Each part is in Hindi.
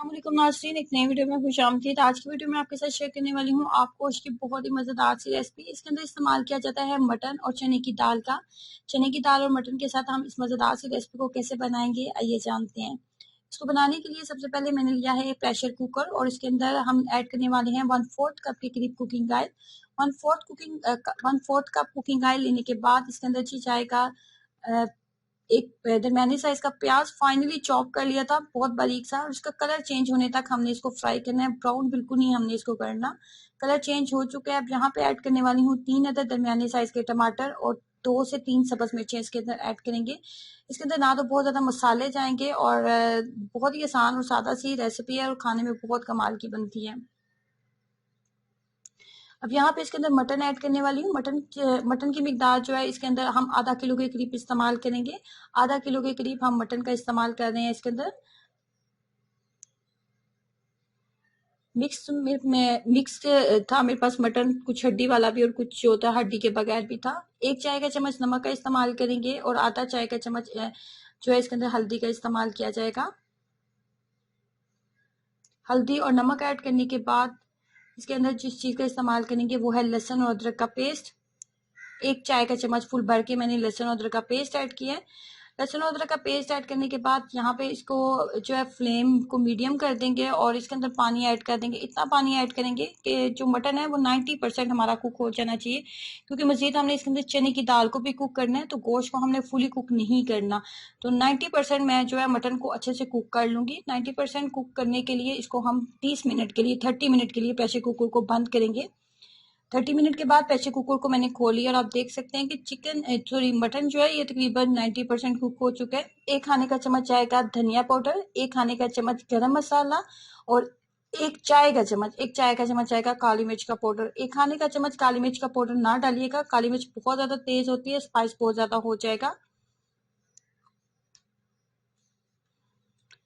अस्सलामुअलैकुम नाज़रीन, एक नई वीडियो में खुशामदीद। आज की वीडियो में आपके साथ शेयर करने वाली हूँ आपको उसकी बहुत ही मज़ेदार सी रेसिपी। इसके अंदर इस्तेमाल किया जाता है मटन और चने की दाल का। चने की दाल और मटन के साथ हम इस मज़ेदार सी रेसिपी को कैसे बनाएंगे, आइए जानते हैं। इसको बनाने के लिए सबसे पहले मैंने लिया है प्रेशर कुकर और इसके अंदर हम ऐड करने वाले हैं 1/4 कप के करीब cooking oil. 1/4 cup cooking oil लेने के बाद इसके अंदर जी जाएगा एक दरमियानी साइज का प्याज फाइनली चॉप कर लिया था, बहुत बारीक सा, और इसका कलर चेंज होने तक हमने इसको फ्राई करना है। ब्राउन बिल्कुल नहीं हमने इसको करना। कलर चेंज हो चुका है। अब यहाँ पे ऐड करने वाली हूँ 3 अदर दरमियानी साइज के टमाटर और 2 से 3 सब्ज मिर्चें इसके अंदर ऐड करेंगे। इसके अंदर ना तो बहुत ज्यादा मसाले जाएंगे और बहुत ही आसान और सादा सी रेसिपी है और खाने में बहुत कमाल की बनती है। अब यहाँ पे इसके अंदर मटन ऐड करने वाली हूँ। मटन की मिकदार जो है इसके अंदर हम आधा किलो के करीब इस्तेमाल करेंगे। आधा किलो के करीब हम मटन का इस्तेमाल कर रहे हैं। इसके अंदर मिक्स था मेरे पास मटन, कुछ हड्डी वाला भी और कुछ जो था हड्डी के बगैर भी था। 1 चाय का चम्मच नमक का इस्तेमाल करेंगे और आधा चाय का चम्मच जो है इसके अंदर हल्दी का इस्तेमाल किया जाएगा। हल्दी और नमक ऐड करने के बाद इसके अंदर जिस चीज का इस्तेमाल करेंगे वो है लहसुन और अदरक का पेस्ट। 1 चाय का चम्मच फुल भर के मैंने लहसुन अदरक का पेस्ट ऐड किया है। लहसुन अदरक का पेस्ट ऐड करने के बाद यहाँ पे इसको जो है फ्लेम को मीडियम कर देंगे और इसके अंदर पानी ऐड कर देंगे। इतना पानी ऐड करेंगे कि जो मटन है वो 90% हमारा कुक हो जाना चाहिए, क्योंकि मजीद हमने इसके अंदर चने की दाल को भी कुक करना है, तो गोश्त को हमने फुली कुक नहीं करना। तो 90% मैं जो है मटन को अच्छे से कुक कर लूंगी। 90% कुक करने के लिए इसको हम 30 मिनट के लिए 30 मिनट के लिए प्रेशर कुकर को बंद करेंगे। 30 मिनट के बाद प्रेशर कुकर को मैंने खोल लिया और आप देख सकते हैं कि मटन जो है ये तकरीबन 90% कुक हो चुका है। 1 खाने का चम्मच आएगा धनिया पाउडर, 1 खाने का चम्मच गरम मसाला और 1 चाय का चम्मच आएगा काली मिर्च का पाउडर। 1 खाने का चम्मच काली मिर्च का पाउडर ना डालिएगा, काली मिर्च बहुत ज्यादा तेज होती है, स्पाइस बहुत ज्यादा हो जाएगा।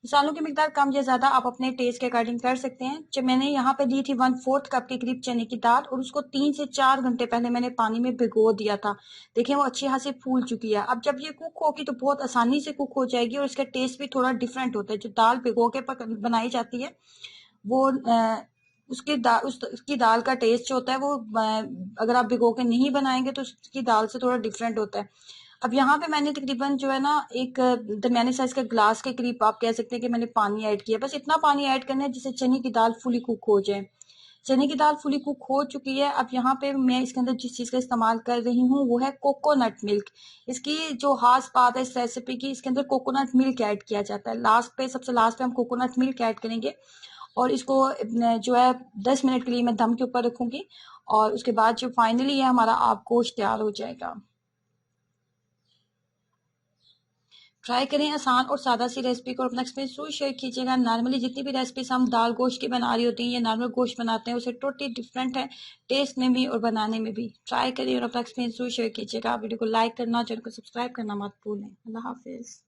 मसालों की मिकदार कम या ज्यादा आप अपने टेस्ट के अकॉर्डिंग कर सकते हैं। जब मैंने यहाँ पे दी थी 1/4 कप के करीब चने की दाल और उसको 3 से 4 घंटे पहले मैंने पानी में भिगो दिया था। देखिए वो अच्छी खासी फूल चुकी है। अब जब ये कुक होगी तो बहुत आसानी से कुक हो जाएगी और इसका टेस्ट भी थोड़ा डिफरेंट होता है। जो दाल भिगो के बनाई जाती है वो उसकी दाल का टेस्ट जो होता है वो अगर आप भिगो के नहीं बनाएंगे तो उसकी दाल से थोड़ा डिफरेंट होता है। अब यहाँ पे मैंने तकरीबन जो है ना एक दरमियानी साइज का ग्लास के करीब आप कह सकते हैं कि मैंने पानी ऐड किया। बस इतना पानी ऐड करना है जिससे चने की दाल फुली कुक हो जाए। चने की दाल फुली कुक हो चुकी है। अब यहाँ पे मैं इसके अंदर जिस चीज का इस्तेमाल कर रही हूँ वो है कोकोनट मिल्क। इसकी जो खास बात है इस रेसिपी की, इसके अंदर कोकोनट मिल्क ऐड किया जाता है। सबसे लास्ट पे हम कोकोनट मिल्क ऐड करेंगे और इसको जो है 10 मिनट के लिए मैं दम के ऊपर रखूंगी और उसके बाद जो फाइनली है हमारा आप गोश्त तैयार हो जाएगा। ट्राई करें आसान और सादा सी रेसिपी को, अपना एक्सपीरियंस जरूर शेयर कीजिएगा। नॉर्मली जितनी भी रेसिपीज हम दाल गोश्त की बना रही होती हैं या नॉर्मल गोश्त बनाते हैं उससे टोटली डिफरेंट है टेस्ट में भी और बनाने में भी। ट्राई करिए और अपना एक्सपीरियंस जरूर शेयर कीजिएगा। वीडियो को लाइक करना, चैनल को सब्सक्राइब करना मत भूलें। अल्लाह हाफिज।